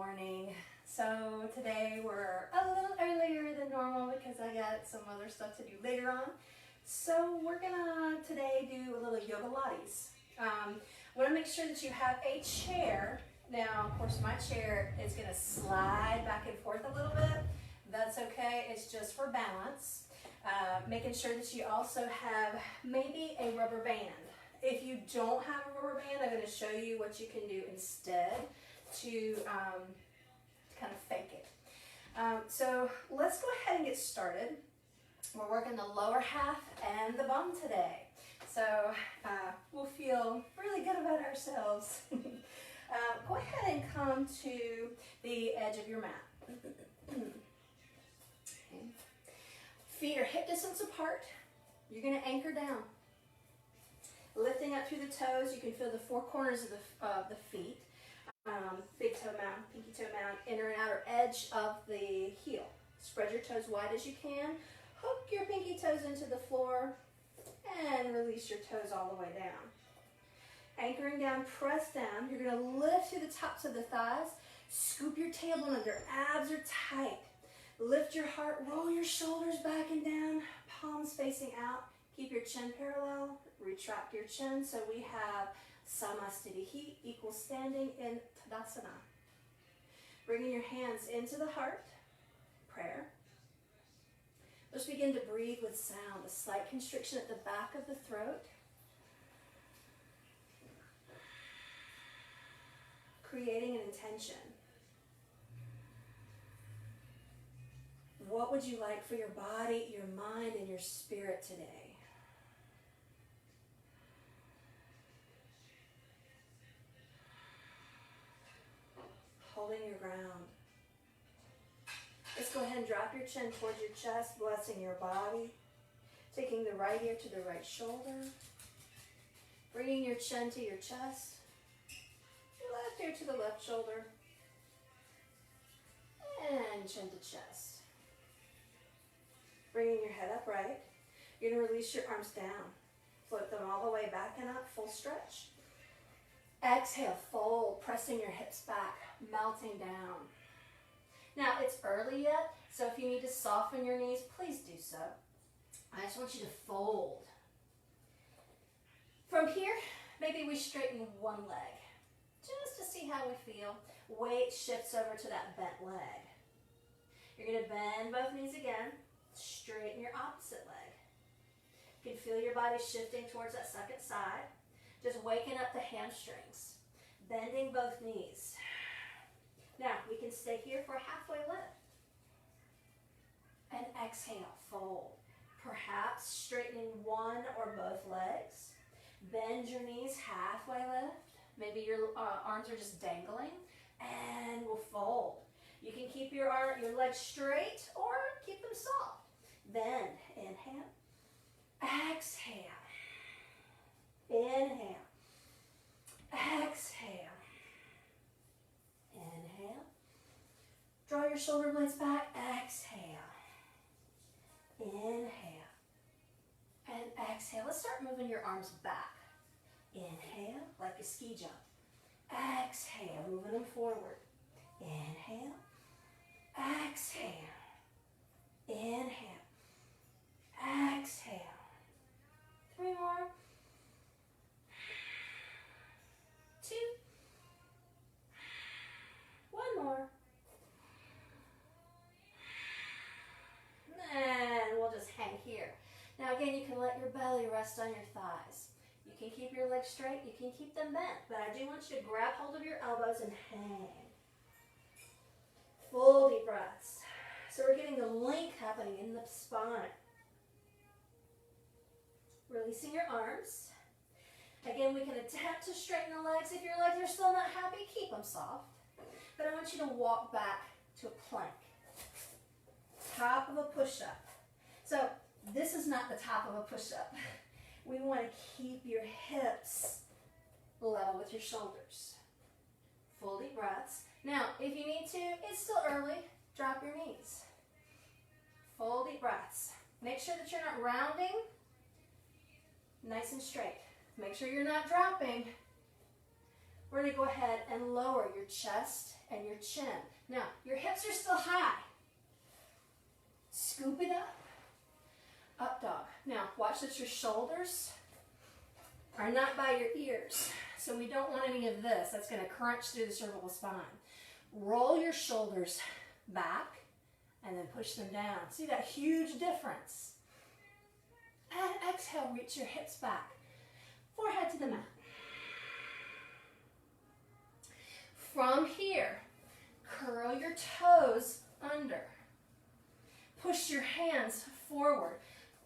morning. So today we're a little earlier than normal because I got some other stuff to do later on. So we're gonna today do a little Yogalates. Want to make sure that you have a chair. Now, of course, my chair is gonna slide back and forth a little bit. That's okay, it's just for balance. Making sure that you also have maybe a rubber band. If you don't have a rubber band, I'm going to show you what you can do instead to kind of fake it. So let's go ahead and get started. We're working the lower half and the bum today. So we'll feel really good about ourselves. Go ahead and come to the edge of your mat. Okay. Feet are hip distance apart. You're going to anchor down. Lifting up through the toes, you can feel the four corners of the feet. Big toe mound, pinky toe mound, inner and outer edge of the heel. Spread your toes wide as you can. Hook your pinky toes into the floor and release your toes all the way down. Anchoring down, press down. You're going to lift through the tops of the thighs. Scoop your tailbone under. Abs are tight. Lift your heart. Roll your shoulders back and down. Palms facing out. Keep your chin parallel. Retract your chin so we have Samasthiti, equal standing in Tadasana. Bringing your hands into the heart. Prayer. Let's begin to breathe with sound. A slight constriction at the back of the throat. Creating an intention. What would you like for your body, your mind, and your spirit today? Holding your ground. Let's go ahead and drop your chin towards your chest, blessing your body. Taking the right ear to the right shoulder. Bringing your chin to your chest. Your left ear to the left shoulder. And chin to chest. Bringing your head upright. You're going to release your arms down. Float them all the way back and up, full stretch. Exhale, fold, pressing your hips back, melting down. Now, it's early yet, so if you need to soften your knees, please do so. I just want you to fold. From here, maybe we straighten one leg, just to see how we feel. Weight shifts over to that bent leg. You're going to bend both knees again, straighten your opposite leg. You can feel your body shifting towards that second side. Just waking up the hamstrings, bending both knees. Now, we can stay here for a halfway lift. And exhale, fold. Perhaps straightening one or both legs. Bend your knees, halfway lift. Maybe your arms are just dangling. And we'll fold. You can keep your legs straight or keep them soft. Bend, inhale. Exhale. Inhale. Exhale. Inhale. Draw your shoulder blades back. Exhale. Inhale. And exhale. Let's start moving your arms back. Inhale, like a ski jump. Exhale, moving them forward. Inhale. Exhale. Inhale. Exhale. 3 more. 2. 1 more. And we'll just hang here. Now again, you can let your belly rest on your thighs. You can keep your legs straight, you can keep them bent, but I do want you to grab hold of your elbows and hang. Full deep breaths. So we're getting the link happening in the spine. Releasing your arms. Again, we can attempt to straighten the legs. If your legs are still not happy, keep them soft. But I want you to walk back to a plank. Top of a push-up. So this is not the top of a push-up. We want to keep your hips level with your shoulders. Full deep breaths. Now, if you need to, it's still early, drop your knees. Full deep breaths. Make sure that you're not rounding. Nice and straight. Make sure you're not dropping. We're going to go ahead and lower your chest and your chin. Now, your hips are still high. Scoop it up. Up dog. Now, watch that your shoulders are not by your ears. So we don't want any of this. That's going to crunch through the cervical spine. Roll your shoulders back and then push them down. See that huge difference? And exhale, reach your hips back. Forehead to the mat. From here, curl your toes under. Push your hands forward.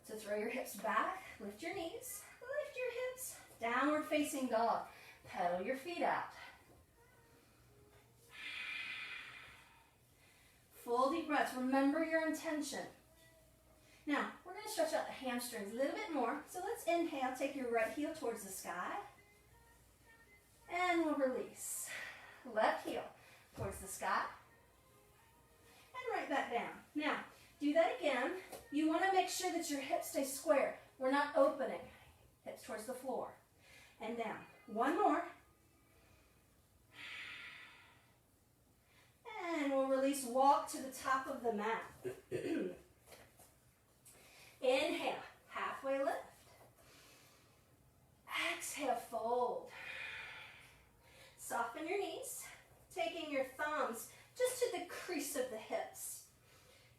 So throw your hips back, lift your knees, lift your hips, downward facing dog. Pedal your feet out. Full deep breaths. Remember your intention. Now, we're going to stretch out the hamstrings a little bit more. So let's inhale, take your right heel towards the sky. And we'll release. Left heel towards the sky. And right back down. Now, do that again. You want to make sure that your hips stay square. We're not opening. Hips towards the floor. And down. One more. And we'll release, walk to the top of the mat. Inhale, halfway lift. Exhale, fold. Soften your knees, taking your thumbs just to the crease of the hips.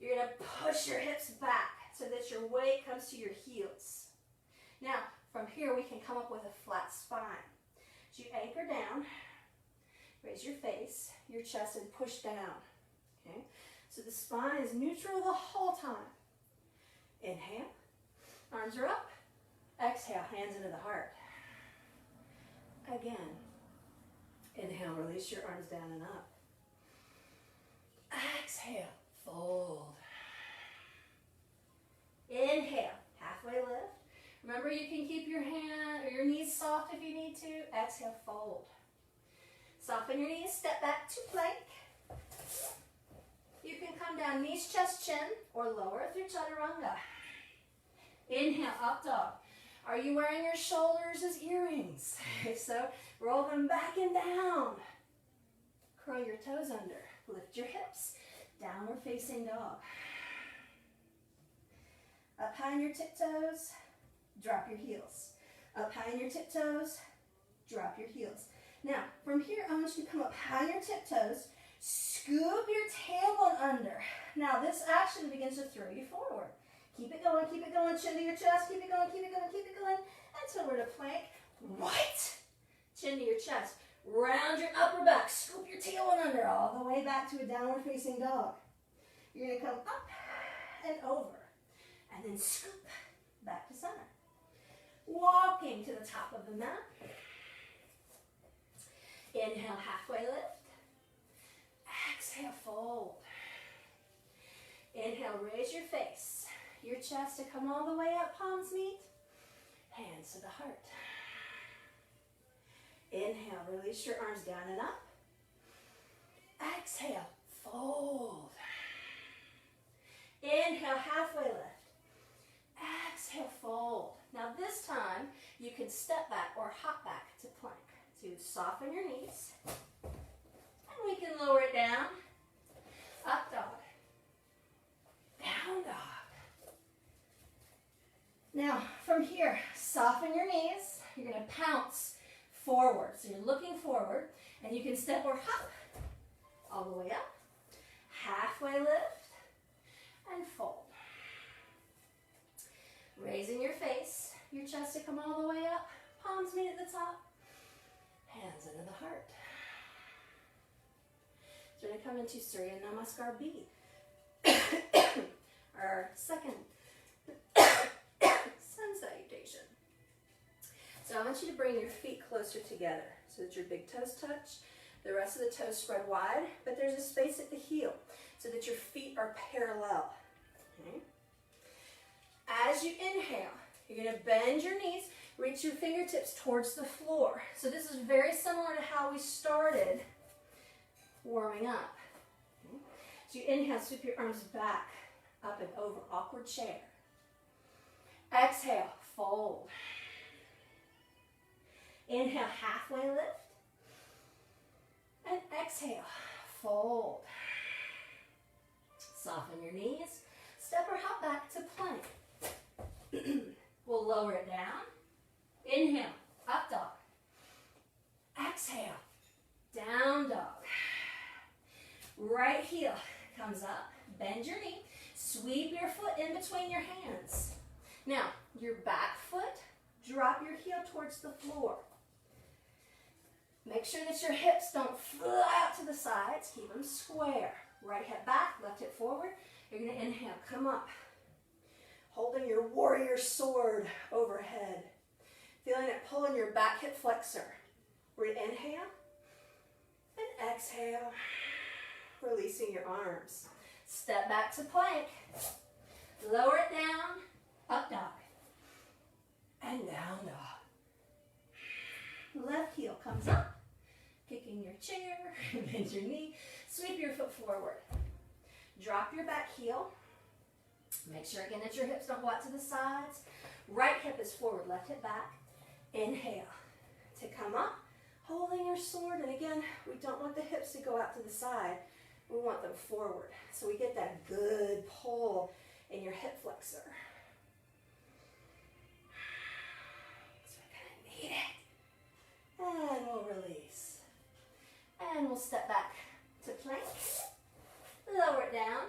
You're going to push your hips back so that your weight comes to your heels. Now, from here we can come up with a flat spine. So you anchor down, raise your face, your chest, and push down. Okay? So the spine is neutral the whole time. Inhale, arms are up. Exhale, hands into the heart. Again. Inhale, release your arms down and up. Exhale, fold. Inhale, halfway lift. Remember, you can keep your hand or your knees soft if you need to. Exhale, fold. Soften your knees, step back to plank. You can come down, knees, chest, chin, or lower through chaturanga. Inhale, up dog. Are you wearing your shoulders as earrings? If so, roll them back and down. Curl your toes under. Lift your hips. Downward facing dog. Up high on your tiptoes. Drop your heels. Up high on your tiptoes. Drop your heels. Now, from here, I want you to come up high on your tiptoes. Scoop your tailbone under. Now, this action begins to throw you forward. Keep it going, chin to your chest, keep it going, until we're to plank. Right, chin to your chest. Round your upper back, scoop your tailbone under, all the way back to a downward facing dog. You're going to come up and over, and then scoop back to center. Walking to the top of the mat. Inhale, halfway lift. Exhale, fold. Inhale, raise your face. Your chest to come all the way up, palms meet. Hands to the heart. Inhale, release your arms down and up. Exhale, fold. Inhale, halfway lift. Exhale, fold. Now this time, you can step back or hop back to plank. So soften your knees. And we can lower it down. Up dog. Down dog. Now, from here, soften your knees. You're going to pounce forward. So you're looking forward, and you can step or hop all the way up. Halfway lift, and fold. Raising your face, your chest to come all the way up. Palms meet at the top. Hands into the heart. So we're going to come into Surya Namaskar B. Our second sun salutation. So I want you to bring your feet closer together so that your big toes touch. The rest of the toes spread wide, but there's a space at the heel so that your feet are parallel. Okay? As you inhale, you're going to bend your knees, reach your fingertips towards the floor. So this is very similar to how we started warming up. Okay? So you inhale, sweep your arms back, up and over, awkward chair. Exhale, fold. Inhale, halfway lift. And exhale, fold. Soften your knees. Step or hop back to plank. We'll lower it down. Inhale, up dog. Exhale, down dog. Right heel comes up. Bend your knee. Sweep your foot in between your hands. Now, your back foot, drop your heel towards the floor. Make sure that your hips don't fly out to the sides. Keep them square. Right hip back, left hip forward. You're going to inhale, come up. Holding your warrior sword overhead. Feeling it pulling your back hip flexor. We're going to inhale and exhale. Releasing your arms. Step back to plank. Lower it down, up dog. And down dog. Left heel comes up. Kicking your chair, bend your knee. Sweep your foot forward. Drop your back heel. Make sure again that your hips don't go out to the sides. Right hip is forward, left hip back. Inhale to come up, holding your sword. And again, we don't want the hips to go out to the side. We want them forward. So we get that good pull in your hip flexor. So we're gonna need it. And we'll release. And we'll step back to plank. Lower it down.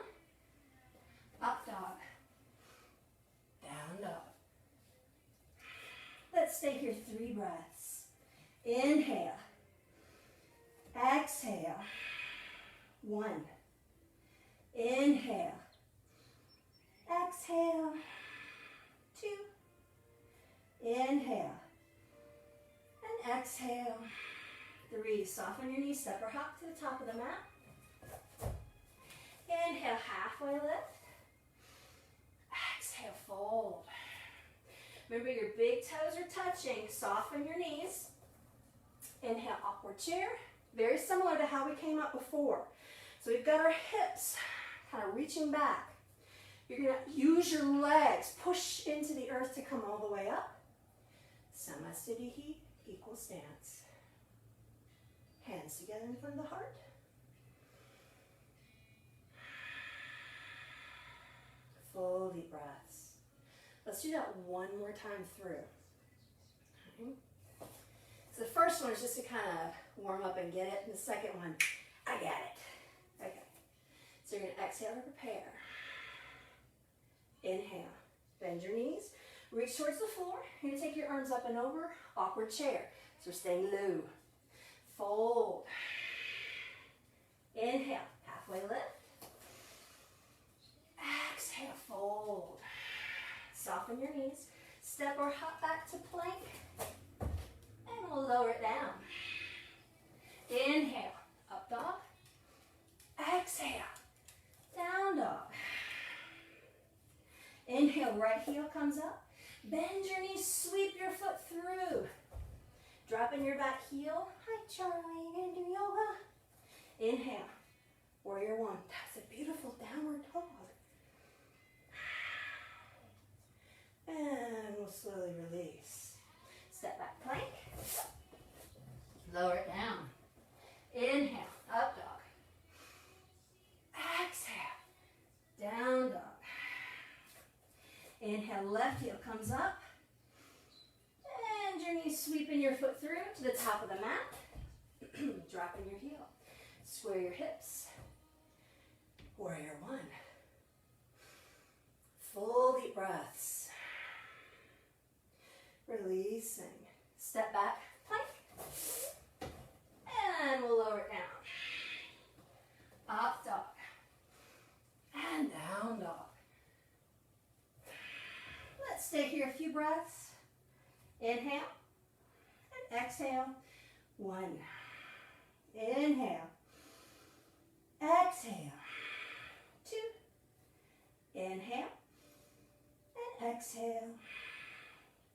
Up dog. Down dog. Let's stay here 3 breaths. Inhale. Exhale. 1. Inhale. Exhale. 2. Inhale. And exhale. 3. Soften your knees. Step or hop to the top of the mat. Inhale, halfway lift. Exhale, fold. Remember your big toes are touching. Soften your knees. Inhale, upward chair. Very similar to how we came up before. So we've got our hips kind of reaching back. You're going to use your legs. Push into the earth to come all the way up. Samasthiti, equal stance. Hands together in front of the heart. Full deep breaths. Let's do that one more time through. Okay. So the first one is just to kind of warm up and get it. And the second one, I get it. Okay. So you're going to exhale to prepare. Inhale. Bend your knees. Reach towards the floor. You're going to take your arms up and over. Awkward chair. So we're staying low. Fold. Inhale. Halfway lift. Exhale, fold. Soften your knees. Step or hop back to plank. And we'll lower it down. Inhale, up dog. Exhale, down dog. Inhale, right heel comes up. Bend your knees, sweep your foot through. Dropping your back heel. Hi, Charlie, you're going to do yoga. Inhale, warrior 1. That's a beautiful downward dog. And we'll slowly release. Step back plank. Lower it down. Inhale, up dog. Exhale, down dog. Inhale, left heel comes up. And your knees sweeping your foot through to the top of the mat. Dropping your heel. Square your hips. Warrior 1. Full deep breaths. Releasing. Step back, plank. And we'll lower it down. Up dog. And down dog. Let's stay here a few breaths. Inhale. And exhale. 1. Inhale. Exhale. 2. Inhale. And exhale.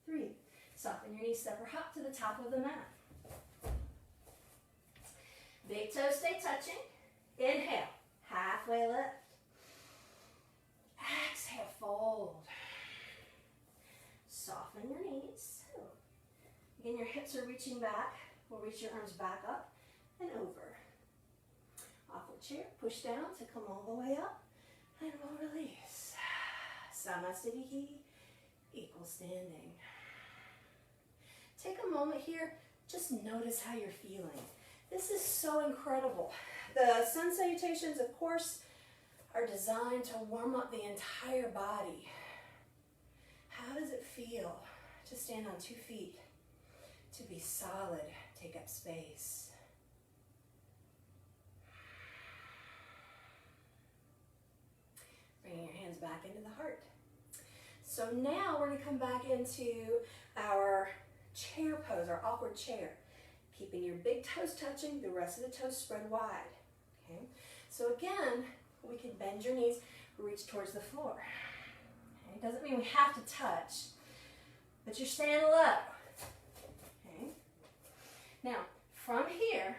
3. Soften your knees, step or hop to the top of the mat. Big toes stay touching. Inhale, halfway lift. Exhale, fold. Soften your knees. Again, your hips are reaching back. We'll reach your arms back up and over. Awkward chair. Push down to come all the way up. And we'll release. Samasthiti, equal standing. Take a moment here. Just notice how you're feeling. This is so incredible. The sun salutations, of course, are designed to warm up the entire body. How does it feel to stand on 2 feet? To be solid, take up space. Bringing your hands back into the heart. So now we're going to come back into our chair pose, our awkward chair. Keeping your big toes touching, the rest of the toes spread wide. Okay? So again, we can bend your knees, reach towards the floor. Okay? It doesn't mean we have to touch, but you're staying low. Okay? Now, from here,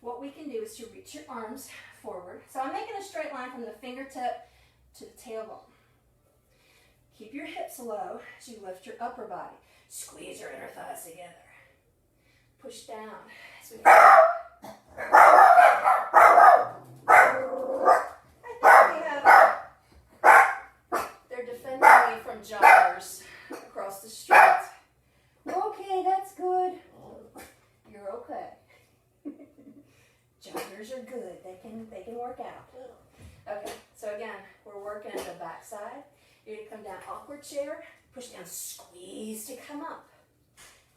what we can do is to reach your arms forward. So I'm making a straight line from the fingertip to the tailbone. Keep your hips low as you lift your upper body. Squeeze your inner thighs together. Push down. So they're defending me from joggers across the street. Okay, that's good. You're okay. Joggers are good. They can work out. Okay, so again, we're working the back side. You're going to come down, awkward chair. Push down, squeeze to come up.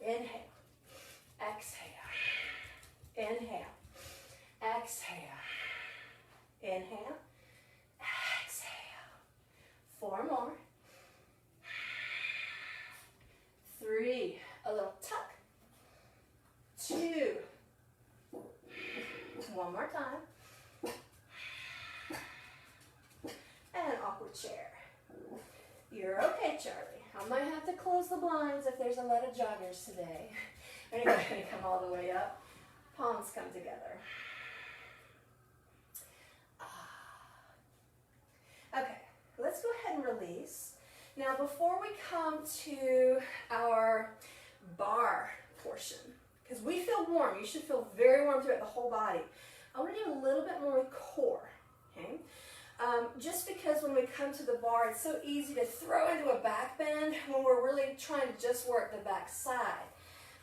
Inhale. Exhale. Inhale. Exhale. Inhale. Exhale. 4 more. 3. A little tuck. 2. 1 more time. And awkward chair. You're okay, Charlie. I might have to close the blinds if there's a lot of joggers today. Anyway, I'm going to come all the way up. Palms come together. Okay, let's go ahead and release. Now, before we come to our bar portion, because we feel warm, you should feel very warm throughout the whole body. I want to do a little bit more with core, okay? Just because when we come to the bar, it's so easy to throw into a back bend when we're really trying to just work the back side.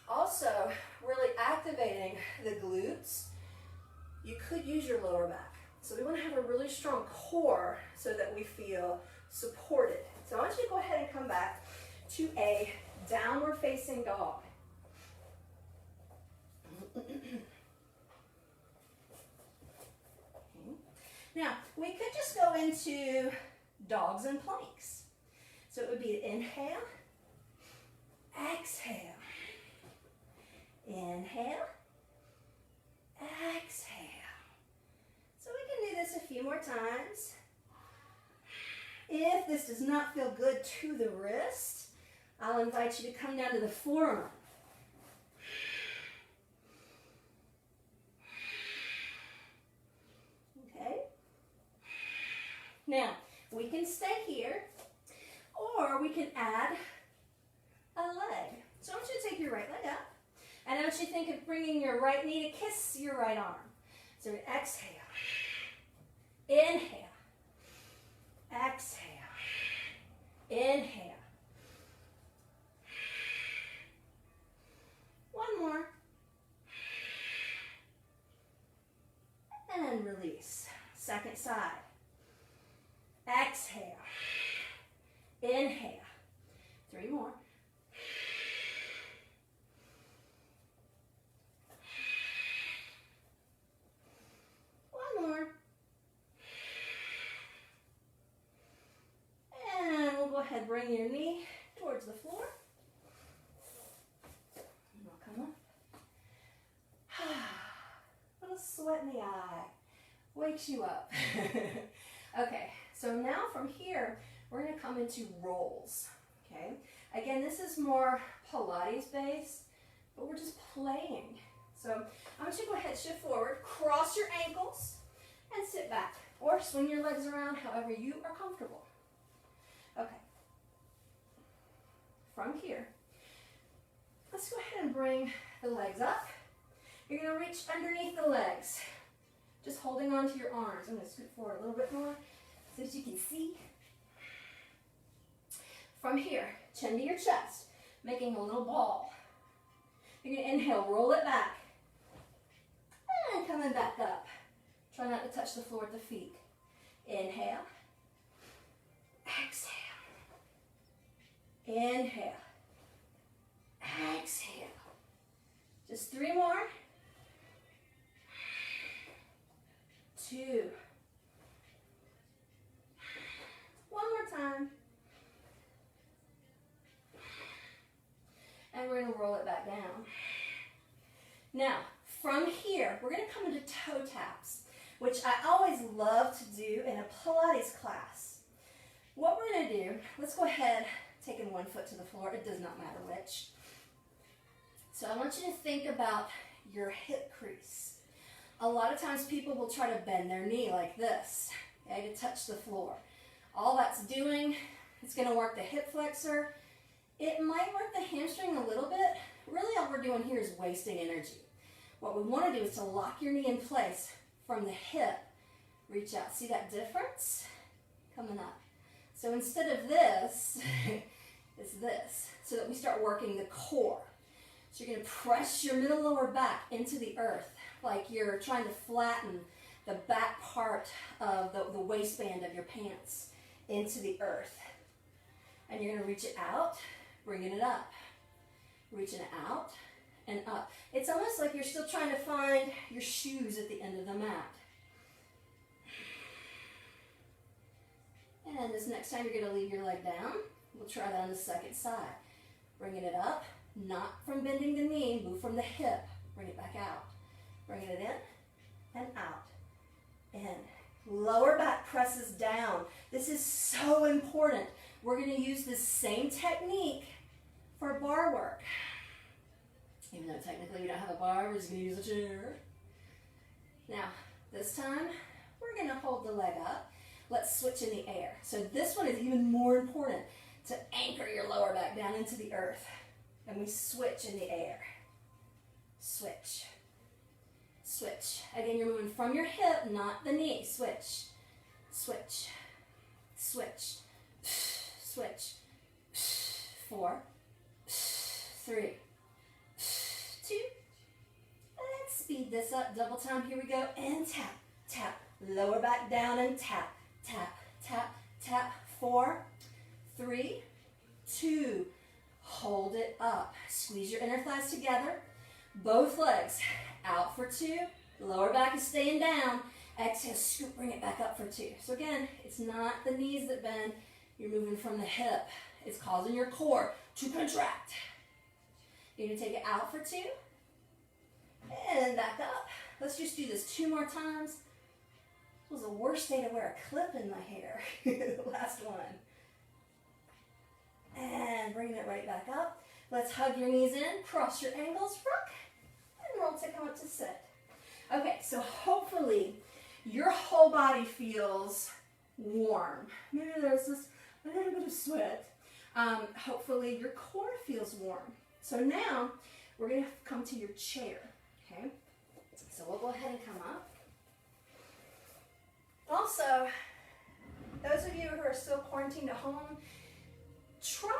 Also, really activating the glutes. You could use your lower back. So we want to have a really strong core so that we feel supported. So I want you to go ahead and come back to a downward facing dog. Now, we could just go into dogs and planks. So it would be inhale, exhale, inhale, exhale. So we can do this a few more times. If this does not feel good to the wrist, I'll invite you to come down to the forearm. Okay? Now, we can stay here, or we can add a leg. So I want you to take your right leg up, and I want you to think of bringing your right knee to kiss your right arm. So exhale, inhale, exhale, inhale. 1 more. And release. Second side. Exhale. Inhale. 3 more. One more. And we'll go ahead and bring your knee towards the floor. And we'll come up. Little sweat in the eye. Wakes you up. Okay, so now from here, we're going to come into rolls. Okay, again, this is more Pilates based, but we're just playing. So I want you to go ahead, shift forward, cross your ankles, and sit back. Or swing your legs around however you are comfortable. Okay. From here, let's go ahead and bring the legs up. You're going to reach underneath the legs. Just holding on to your arms. I'm going to scoot forward a little bit more so that you can see. From here, chin to your chest, making a little ball. You're going to inhale, roll it back. And coming back up. Try not to touch the floor at the feet. Inhale. Exhale. Inhale. Exhale. Just 3 more. 2. One more time. And we're going to roll it back down. Now, from here, we're going to come into toe taps, which I always love to do in a Pilates class. What we're going to do, let's go ahead, taking one foot to the floor. It does not matter which. So I want you to think about your hip crease. A lot of times people will try to bend their knee like this, okay, to touch the floor. All that's doing, it's going to work the hip flexor. It might work the hamstring a little bit. Really all we're doing here is wasting energy. What we want to do is to lock your knee in place from the hip. Reach out. See that difference? Coming up. So instead of this, it's this. So that we start working the core. So you're going to press your middle lower back into the earth like you're trying to flatten the back part of the waistband of your pants into the earth. And you're going to reach it out, bringing it up. Reaching it out and up. It's almost like you're still trying to find your shoes at the end of the mat. And this next time you're going to leave your leg down. We'll try that on the second side. Bringing it up, not from bending the knee, move from the hip. Bring it back out. Bringing it in and out. In. Lower back presses down. This is so important. We're going to use this same technique for bar work. Even though technically we don't have a bar, we're just going to use a chair. Now, this time, we're going to hold the leg up. Let's switch in the air. So this one is even more important, to anchor your lower back down into the earth. And we switch in the air. Switch. Switch. Again, you're moving from your hip, not the knee. Switch. Switch. Switch. Switch. 4, 3, 2. Let's speed this up. Double time. Here we go. And tap, tap. Lower back down and tap, tap, tap, tap. 4, 3, 2. Hold it up. Squeeze your inner thighs together. Both legs out for 2. Lower back is staying down. Exhale, scoop, bring it back up for 2. So again, it's not the knees that bend. You're moving from the hip. It's causing your core to contract. You're going to take it out for 2. And back up. Let's just do this 2 more times. This was the worst day to wear a clip in my hair. Last one. And bringing it right back up. Let's hug your knees in, cross your ankles, rock, and roll to come up to sit. Okay, so hopefully your whole body feels warm. Maybe there's just a little bit of sweat. Hopefully your core feels warm. So now we're going to come to your chair, okay? So we'll go ahead and come up. Also, those of you who are still quarantined at home, try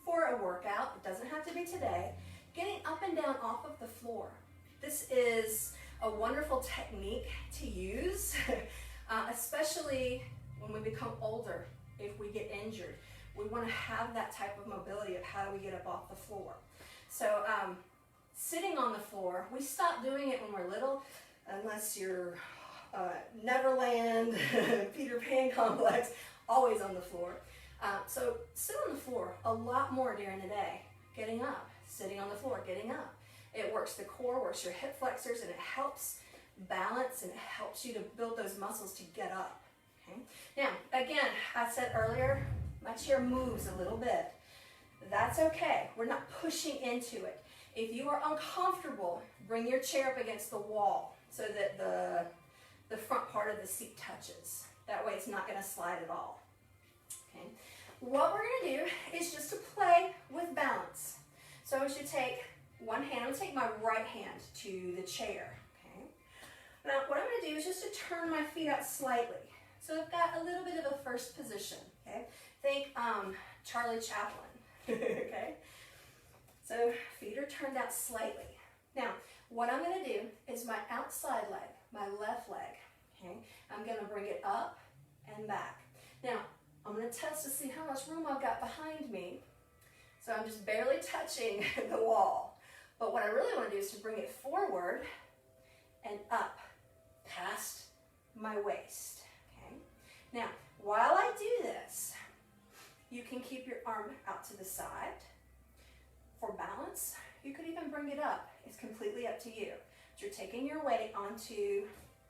for a workout, it doesn't have to be today, getting up and down off of the floor. This is a wonderful technique to use, especially when we become older, if we get injured. We want to have that type of mobility of how do we get up off the floor. So sitting on the floor, we stop doing it when we're little, unless you're Neverland, Peter Pan complex, always on the floor. So sit on the floor a lot more during the day, getting up, sitting on the floor, getting up. It works the core, works your hip flexors, and it helps balance, and it helps you to build those muscles to get up. Okay? Now, again, I said earlier, my chair moves a little bit. That's okay. We're not pushing into it. If you are uncomfortable, bring your chair up against the wall so that the front part of the seat touches. That way it's not going to slide at all. Okay. What we're going to do is just to play with balance. So I should take one hand, I'm going to take my right hand to the chair. Okay. Now what I'm going to do is just to turn my feet out slightly. So I've got a little bit of a first position, okay? Think Charlie Chaplin, okay? So feet are turned out slightly. Now, what I'm gonna do is my outside leg, my left leg, okay? I'm gonna bring it up and back. Now, I'm gonna test to see how much room I've got behind me. So I'm just barely touching the wall. But what I really wanna do is to bring it forward and up past my waist, okay? Now, while I do this, you can keep your arm out to the side. For balance, you could even bring it up. It's completely up to you. But you're taking your weight onto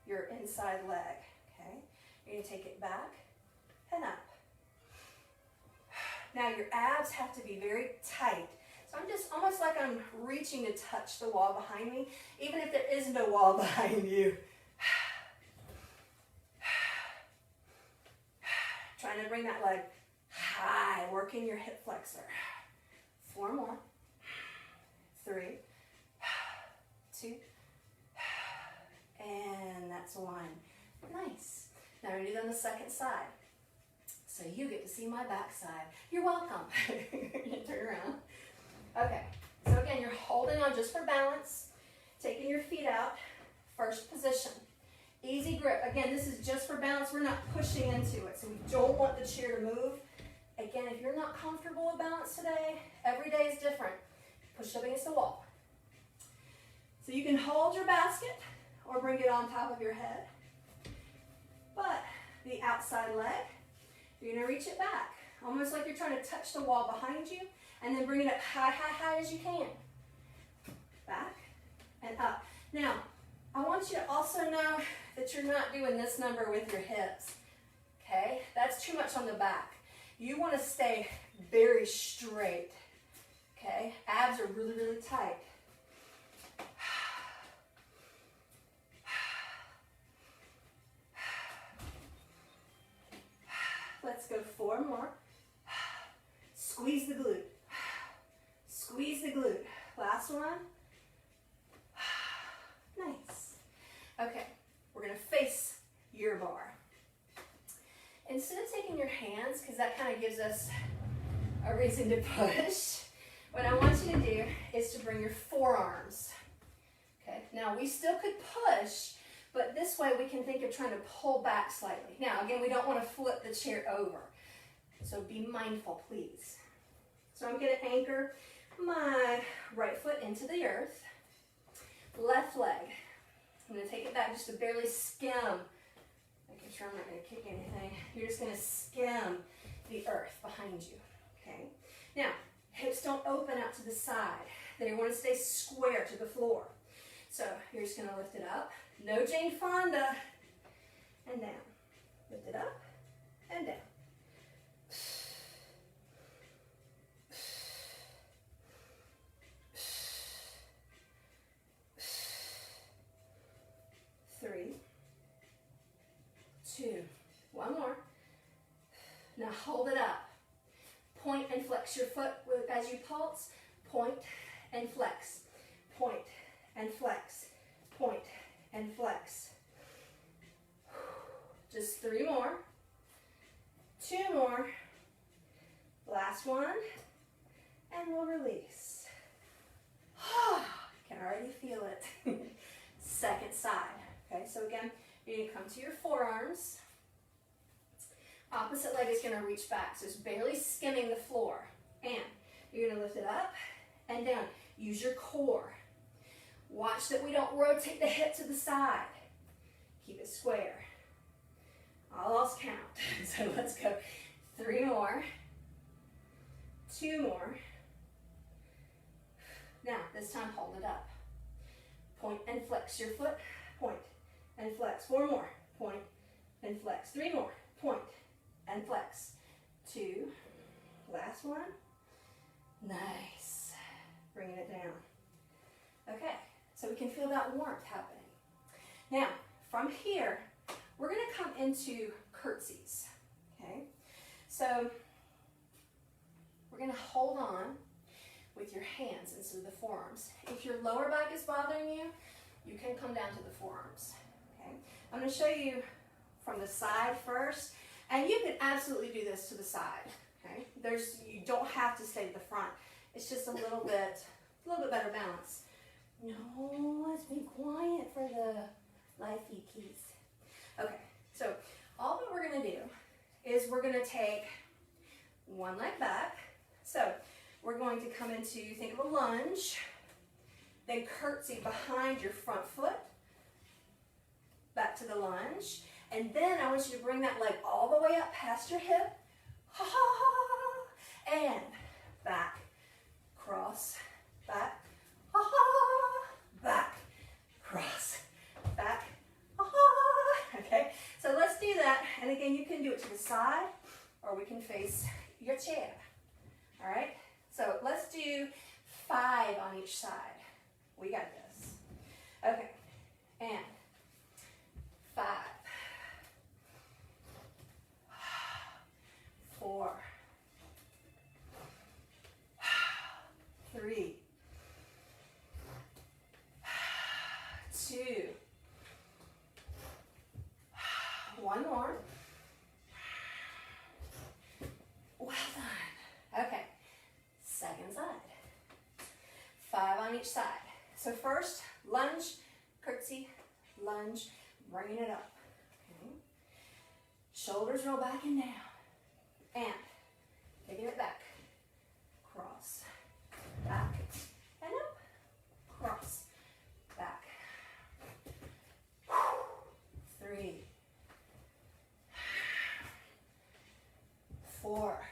your inside leg, okay? You're gonna take it back and up. Now your abs have to be very tight. So I'm just almost like I'm reaching to touch the wall behind me, even if there is no wall behind you. Trying to bring that leg high, working your hip flexor. 4 more. 3, 2, and that's 1. Nice. Now we're going to do it on the second side. So you get to see my back side. You're welcome. You turn around. Okay. So again, you're holding on just for balance, taking your feet out, first position. Easy grip. Again, this is just for balance. We're not pushing into it, so we don't want the chair to move. Again, if you're not comfortable with balance today, every day is different. Push up against the wall. So you can hold your basket or bring it on top of your head. But the outside leg, you're going to reach it back. Almost like you're trying to touch the wall behind you, and then bring it up high, high, high as you can. Back and up. Now, I want you to also know that you're not doing this number with your hips. Okay? That's too much on the back. You want to stay very straight. Okay? Abs are really, really tight. Let's go 4 more. Squeeze the glute. Squeeze the glute. Last one. Nice. Okay, we're going to face your bar. Instead of taking your hands, because that kind of gives us a reason to push, what I want you to do is to bring your forearms. Okay, now we still could push, but this way we can think of trying to pull back slightly. Now, again, we don't want to flip the chair over, so be mindful, please. So I'm going to anchor my right foot into the earth. Left leg, I'm going to take it back just to barely skim. Making sure I'm not going to kick anything. You're just going to skim the earth behind you. Okay. Now, hips don't open out to the side. They want to stay square to the floor. So you're just going to lift it up. No Jane Fonda. And down. Lift it up and down. Three, 2, 1 more. Now hold it up. Point and flex your foot as you pulse. Point and flex. Point and flex. Point and flex. Just 3 more. 2 more. Last one. And we'll release. Can already feel it. Second side. Okay, so again, you're going to come to your forearms. Opposite leg is going to reach back, so it's barely skimming the floor. And you're going to lift it up and down. Use your core. Watch that we don't rotate the hip to the side. Keep it square. I'll lost count. So let's go 3 more. 2 more. Now, this time hold it up. Point and flex your foot. Point and flex. 4 more. Point and flex. 3 more. Point and flex. 2. Last one. Nice. Bringing it down. Okay, so we can feel that warmth happening. Now, from here, we're going to come into curtsies. Okay, so we're going to hold on with your hands instead of the forearms. If your lower back is bothering you, you can come down to the forearms. Okay, I'm going to show you from the side first, and you can absolutely do this to the side. Okay, you don't have to stay to the front. It's just a little bit better balance. No, let's be quiet for the lifey keys. Okay, so all that we're going to do is we're going to take one leg back. So we're going to come into, think of a lunge, then curtsy behind your front foot, back to the lunge, and then I want you to bring that leg all the way up past your hip, ha ha ha, and back, cross, back, ha ha, back, cross, back, ha ha. Okay, so let's do that, and again, you can do it to the side, or we can face your chair. All right, so let's do 5 on each side. We got this. Okay, and 5, 4, 3, 2, 1 more. Well done. Okay, second side. 5 on each side. So first, lunge, curtsy, lunge, bringing it up. Okay. Shoulders roll back and down. And taking it back. Cross, back, and up. Cross, back. 3, 4.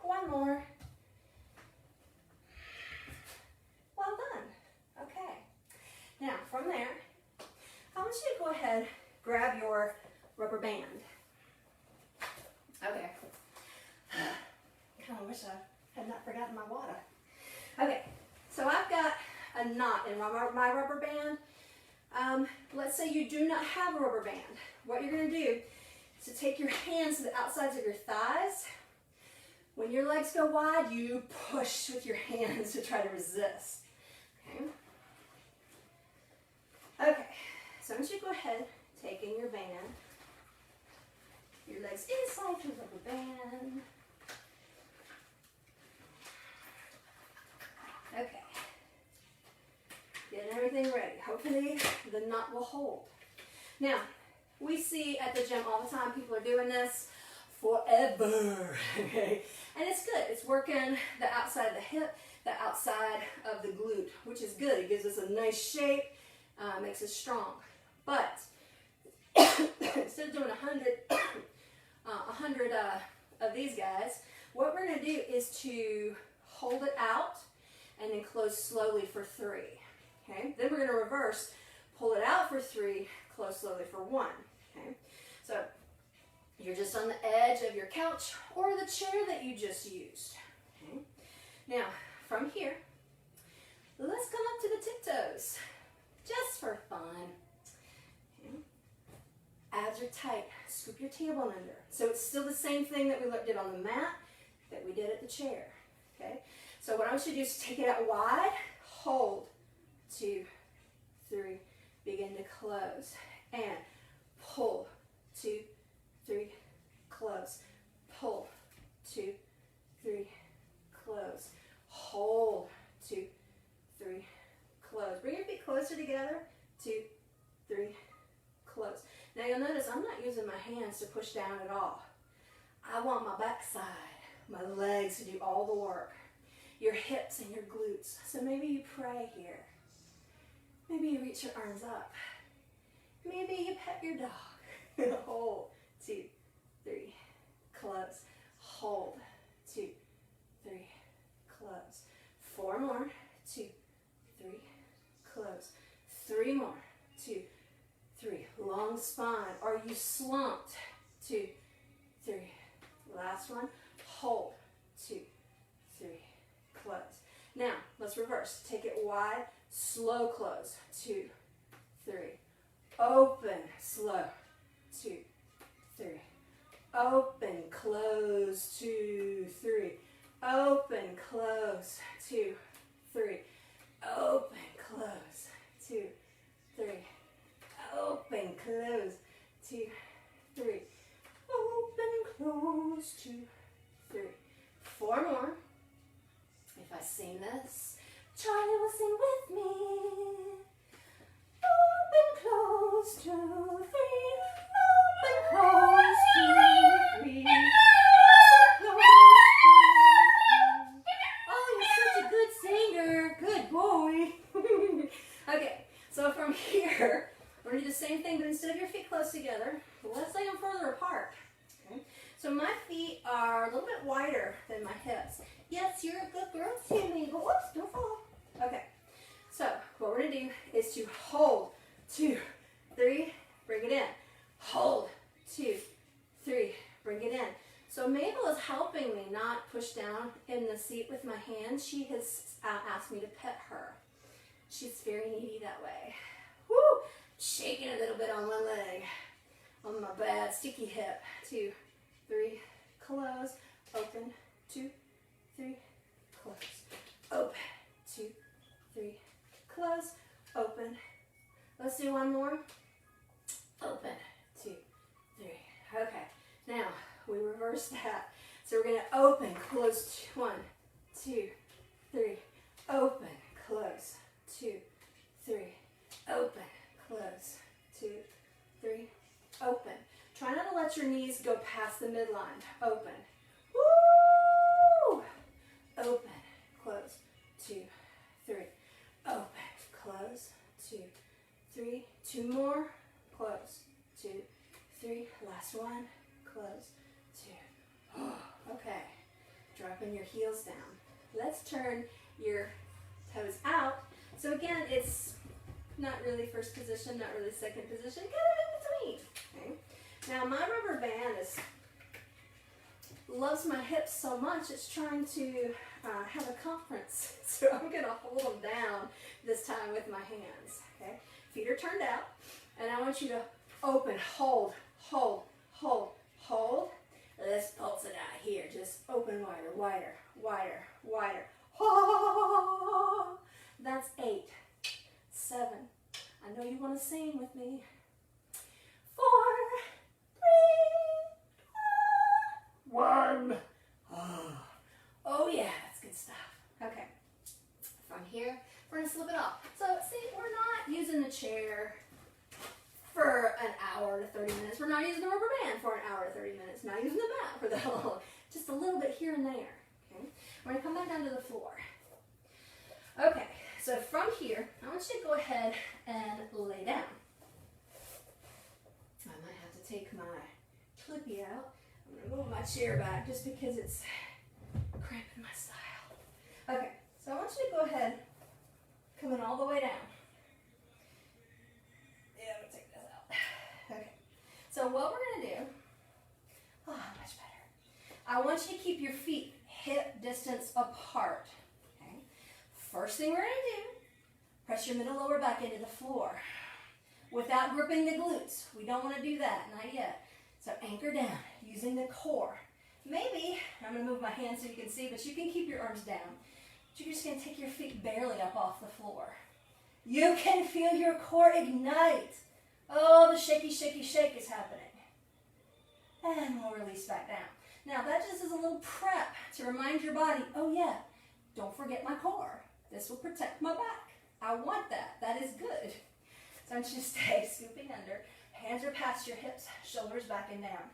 1 more. Well done. Okay. Now from there, I want you to go ahead, grab your rubber band. Okay. Kind of wish I had not forgotten my water. Okay. So I've got a knot in my rubber band. Let's say you do not have a rubber band. What you're going to do is to take your hands to the outsides of your thighs. When your legs go wide, you push with your hands to try to resist. Okay. Okay. So I want you to go ahead, take in your band. Your legs inside your rubber band. Okay. Getting everything ready. Hopefully the knot will hold. Now, we see at the gym all the time people are doing this forever. Okay. And it's good. It's working the outside of the hip, the outside of the glute, which is good. It gives us a nice shape, makes us strong. But instead of doing 100 of these guys, what we're going to do is to hold it out and then close slowly for 3. Okay. Then we're going to reverse, pull it out for 3, close slowly for 1. Okay. So you're just on the edge of your couch or the chair that you just used. Okay. Now, from here, let's come up to the tiptoes, just for fun. Okay. Abs are tight. Scoop your tailbone under. So it's still the same thing that we did on the mat that we did at the chair. Okay. So what I want you to do is take it out wide, hold, 2, 3, begin to close, and pull, 2, 3, close, pull, 2, 3, close, hold, 2, 3, close. Bring your feet closer together, 2, 3, close. Now you'll notice I'm not using my hands to push down at all. I want my backside, my legs to do all the work, your hips and your glutes. So maybe you pray here. Maybe you reach your arms up. Maybe you pet your dog. Hold, 2, 3, close. Hold, 2, 3, close. 4 more, 2, 3, close. 3 more, 2, 3. Long spine. Are you slumped? 2, 3. Last one. Hold, 2, 3, close. Now, let's reverse. Take it wide, slow close. 2, 3. Open, slow. 2, 3. Open, close. 2, 3. Open, close. 2, 3. Open, close. 2, 3. close, 2, 3. Open, close, 2, 3. 4 more. If I sing this, Charlie will sing with me. Open, close, 2, 3. Open, close, 2, 3. Open, close, 2, 3. Oh, you're such a good singer. Good boy. Okay, so from here, we're going to do the same thing, but instead of your feet close together, let's lay them further apart. Okay? So my feet are a little bit wider than my hips. Yes, you're a good girl, Timmy, but whoops, don't fall. Okay, so what we're going to do is to hold, 2, 3, bring it in. Hold, 2, 3, bring it in. So Mabel is helping me not push down in the seat with my hands. She has asked me to pet her. She's very needy that way. Woo! Shaking a little bit on one leg, on my bad sticky hip. 2, 3, close, open, 2, 3, close, open, 2, 3, close, open. Let's do one more. Open, 2, 3. Okay, now we reverse that. So we're going to open, close, 1, 2, 3, open, close, 2, 3, open, close, 2, 3, open. Try not to let your knees go past the midline. Open. Woo! Open, close, 2, 3, open, close, 2, 3. 2 more, close, 2, 3. Last one, close, 2. Okay, dropping your heels down. Let's turn your toes out. So again, it's not really first position, not really second position, kind of in between. Okay. Now my rubber band loves my hips so much, it's trying to have a conference. So I'm going to hold them down this time with my hands. Okay. Feet are turned out, and I want you to open, hold, hold, hold, hold. Let's pulse it out here. Just open wider, wider, wider, wider. That's 8, 7. I know you want to sing with me. 4, 3, 2, 1. Oh yeah, that's good stuff. Okay. From here, we're going to slip it off. So see, we're not using the chair for an hour to 30 minutes. We're not using the rubber band for an hour to 30 minutes. Not using the mat for that long. Just a little bit here and there. Okay. We're going to come back down to the floor. Okay, so from here, I want you to go ahead and lay down. I might have to take my clippy out. I'm going to move my chair back just because it's cramping my style. Okay, so I want you to go ahead, coming all the way down. Yeah, I'm going to take this out. Okay, so what we're going to do, much better. I want you to keep your feet hip distance apart. Okay, first thing we're going to do, press your middle lower back into the floor without gripping the glutes. We don't want to do that, not yet. So anchor down using the core. Maybe, I'm going to move my hands so you can see, but you can keep your arms down. But you're just going to take your feet barely up off the floor. You can feel your core ignite. Oh, the shaky, shaky, shake is happening. And we'll release back down. Now that just is a little prep to remind your body, oh yeah, don't forget my core. This will protect my back. I want that. That is good. So I want you to stay scooping under. Hands are past your hips, shoulders back and down.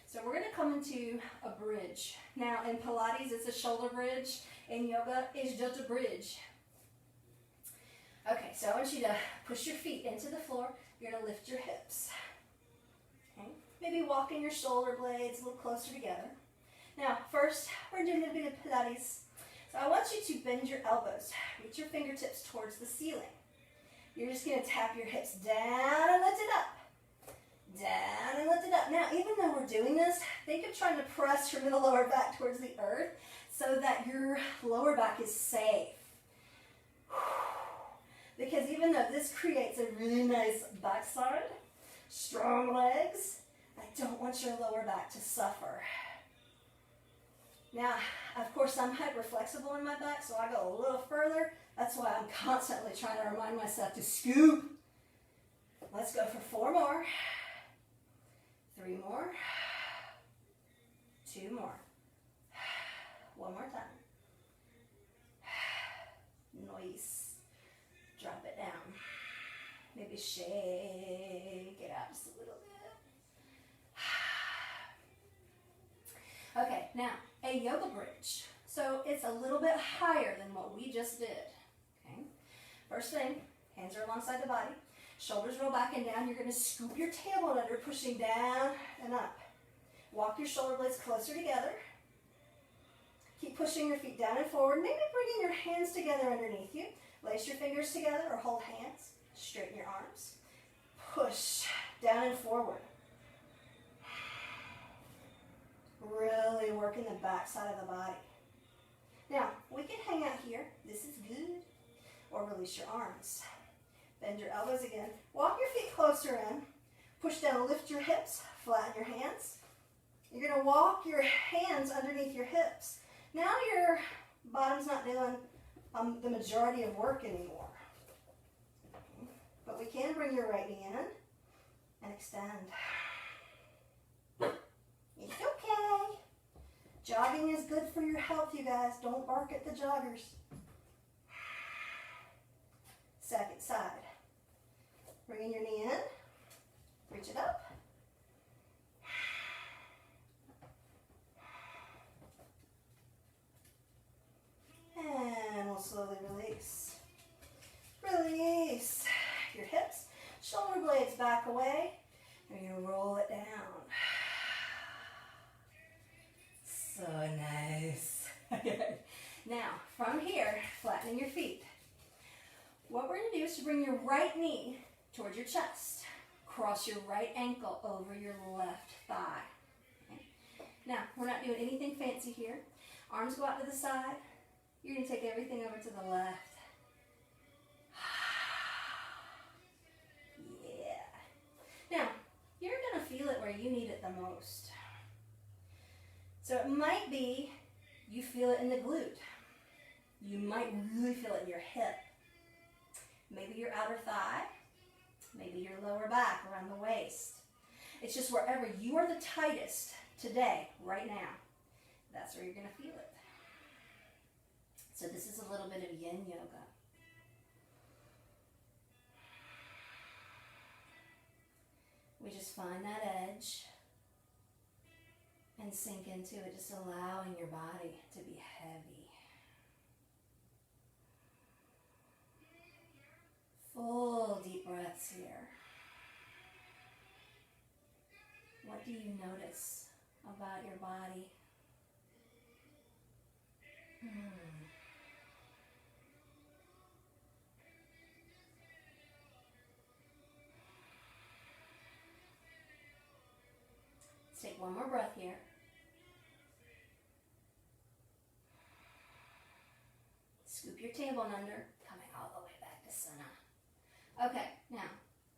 So we're going to come into a bridge. Now in Pilates, it's a shoulder bridge. In yoga, it's just a bridge. Okay, so I want you to push your feet into the floor. You're going to lift your hips. Okay. Maybe walking your shoulder blades a little closer together. Now, first, we're doing a bit of Pilates. So I want you to bend your elbows. Reach your fingertips towards the ceiling. You're just going to tap your hips down and lift it up. Down and lift it up. Now, even though we're doing this, think of trying to press your middle lower back towards the earth so that your lower back is safe. Because even though this creates a really nice backside, strong legs, I don't want your lower back to suffer. Now, of course, I'm hyper-flexible in my back, so I go a little further. That's why I'm constantly trying to remind myself to scoop. Let's go for 4 more. 3 more. 2 more. 1 more time. Nice. Drop it down. Maybe shake it out just a little bit. Okay, now a yoga bridge. So it's a little bit higher than what we just did. Okay. First thing, hands are alongside the body. Shoulders roll back and down. You're going to scoop your tailbone under, pushing down and up. Walk your shoulder blades closer together. Keep pushing your feet down and forward. Maybe bringing your hands together underneath you. Lace your fingers together or hold hands. Straighten your arms. Push down and forward. Really working the back side of the body. Now, we can hang out here. This is good. Or release your arms. Bend your elbows again. Walk your feet closer in. Push down, lift your hips, flatten your hands. You're going to walk your hands underneath your hips. Now your bottom's not doing the majority of work anymore. But we can bring your right knee in and extend. It's okay. Jogging is good for your health, you guys. Don't bark at the joggers. Second side. Bringing your knee in. Reach it up. And we'll slowly release. Release your hips. Shoulder blades back away. And you're going to roll it down. So nice. Now, from here, flattening your feet. What we're going to do is to bring your right knee towards your chest. Cross your right ankle over your left thigh. Okay. Now, we're not doing anything fancy here. Arms go out to the side. You're going to take everything over to the left. Yeah. Now, you're going to feel it where you need it the most. So it might be you feel it in the glute. You might really feel it in your hip. Maybe your outer thigh. Maybe your lower back around the waist. It's just wherever you are the tightest today, right now, that's where you're going to feel it. So this is a little bit of yin yoga. We just find that edge and sink into it, just allowing your body to be heavy. Full deep breaths here. What do you notice about your body? Let's take one more breath here. Scoop your tailbone under, coming all the way back to center. Okay, now,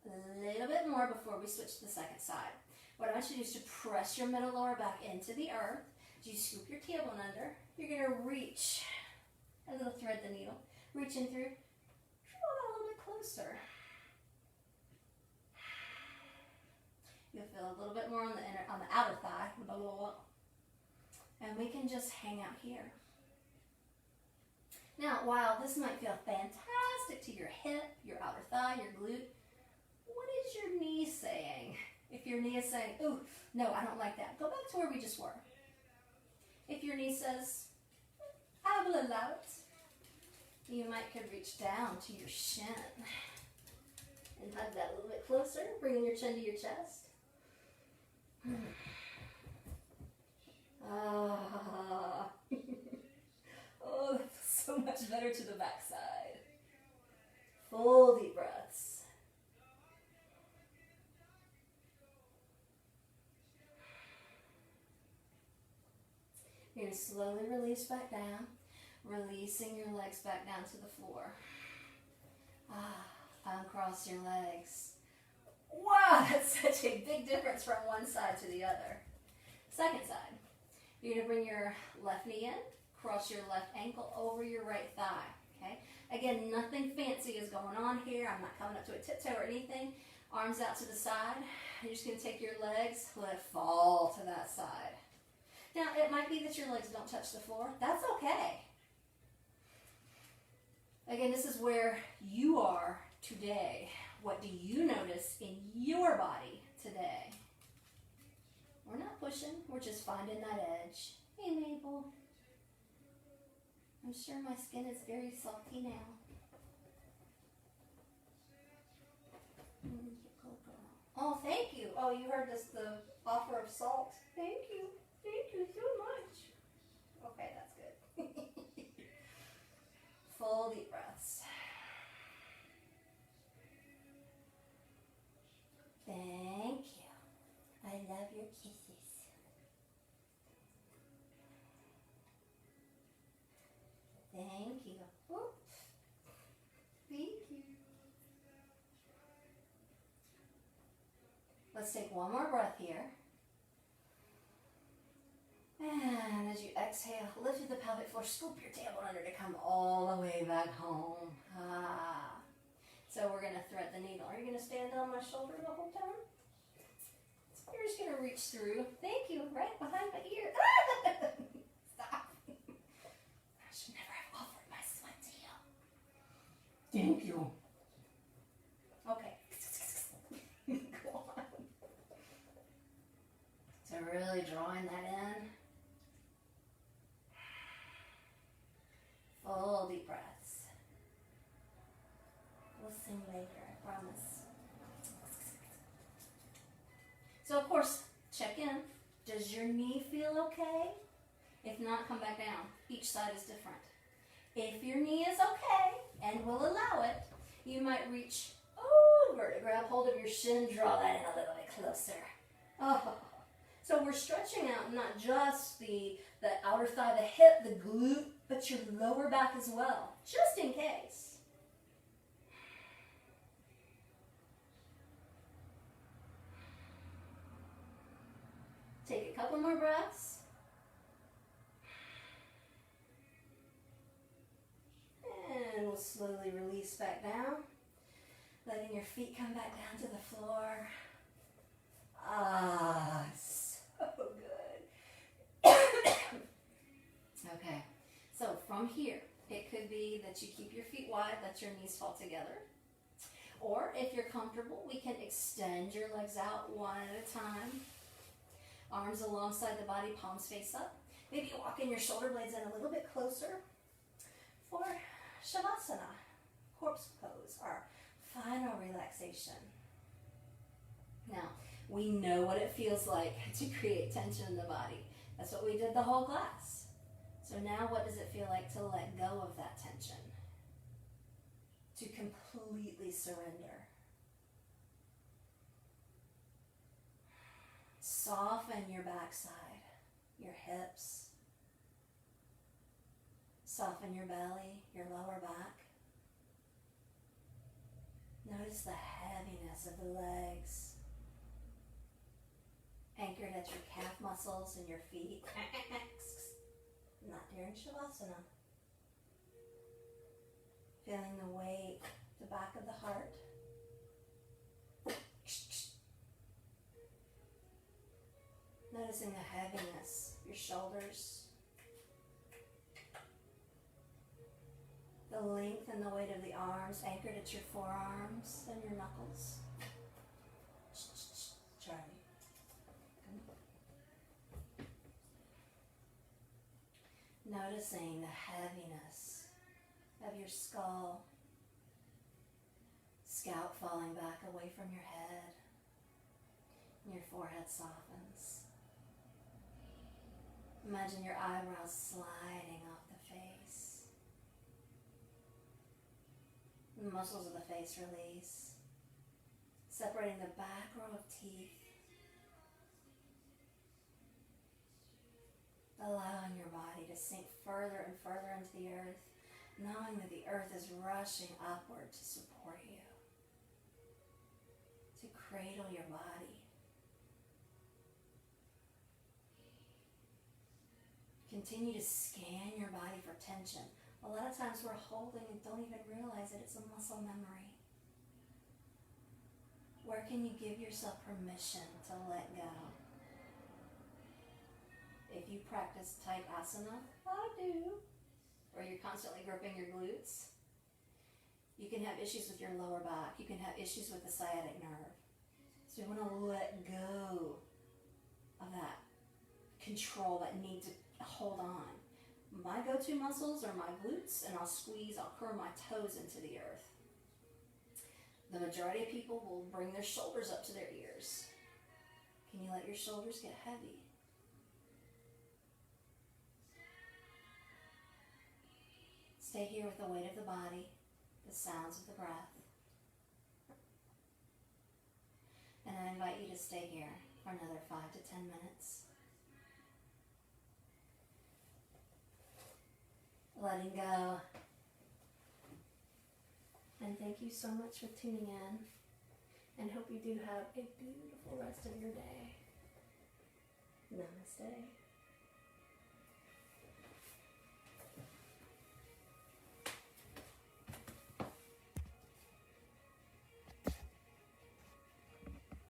a little bit more before we switch to the second side. What I want you to do is to press your middle lower back into the earth. As you scoop your tailbone under, you're going to reach, a little thread the needle, reach in through, draw that a little bit closer. You'll feel a little bit more on the outer thigh, and we can just hang out here. Now, while this might feel fantastic to your hip, your outer thigh, your glute, what is your knee saying? If your knee is saying, ooh, no, I don't like that, go back to where we just were. If your knee says, I will allow it, you could reach down to your shin and hug that a little bit closer, bringing your chin to your chest. Ah. Oh, that feels so much better to the backside. Full deep breaths. You're going to slowly release back down, releasing your legs back down to the floor. Uncross your legs. Wow, that's such a big difference from one side to the other. Second side. You're going to bring your left knee in, cross your left ankle over your right thigh. Okay? Again, nothing fancy is going on here. I'm not coming up to a tiptoe or anything. Arms out to the side. You're just going to take your legs, let it fall to that side. Now, it might be that your legs don't touch the floor. That's okay. Again, this is where you are today. What do you notice in your body today? We're not pushing. We're just finding that edge. Hey, Mabel. I'm sure my skin is very salty now. Oh, thank you. Oh, you heard this, the offer of salt. Thank you. Thank you so much. Okay, that's good. Full deep breaths. Thank you. I love your kisses. Thank you. Oops. Thank you. Let's take one more breath here. And as you exhale, lift through the pelvic floor, scoop your tailbone under to come all the way back home. So we're going to thread the needle. Are you going to stand on my shoulder the whole time? You're just going to reach through. Thank you. Right behind my ear. Stop. I should never have offered my sweat to you. Thank you. Okay. Go on. So really drawing that in. Full deep breaths. We'll sing later, I promise. So of course, check in. Does your knee feel okay? If not, come back down. Each side is different. If your knee is okay, and will allow it, you might reach over to grab hold of your shin, draw that in a little bit closer. Oh. So we're stretching out not just the outer thigh, the hip, the glute, but your lower back as well, just in case. Take a couple more breaths. And we'll slowly release back down, letting your feet come back down to the floor. So good. Okay, so from here, it could be that you keep your feet wide, let your knees fall together. Or if you're comfortable, we can extend your legs out one at a time. Arms alongside the body, palms face up. Maybe walking your shoulder blades in a little bit closer for Shavasana, corpse pose, our final relaxation. Now, we know what it feels like to create tension in the body. That's what we did the whole class. So now what does it feel like to let go of that tension? To completely surrender. Soften your backside, your hips. Soften your belly, your lower back. Notice the heaviness of the legs. Anchored at your calf muscles and your feet. Not during Shavasana. Feeling the weight, the back of the heart. Noticing the heaviness, your shoulders. The length and the weight of the arms anchored at your forearms and your knuckles. Charlie. Noticing the heaviness of your skull, scalp falling back away from your head, and your forehead softens. Imagine your eyebrows sliding off the face. The muscles of the face release, separating the back row of teeth. Allowing your body to sink further and further into the earth, knowing that the earth is rushing upward to support you, to cradle your body. Continue to scan your body for tension. A lot of times we're holding and don't even realize that it's a muscle memory. Where can you give yourself permission to let go? If you practice Tadasana, I do, or you're constantly gripping your glutes, you can have issues with your lower back. You can have issues with the sciatic nerve. So you want to let go of that control, that need to hold on. My go-to muscles are my glutes, and I'll curl my toes into the earth. The majority of people will bring their shoulders up to their ears. Can you let your shoulders get heavy? Stay here with the weight of the body, the sounds of the breath. And I invite you to stay here for another 5 to 10 minutes. Letting go. And thank you so much for tuning in. And hope you do have a beautiful rest of your day. Namaste.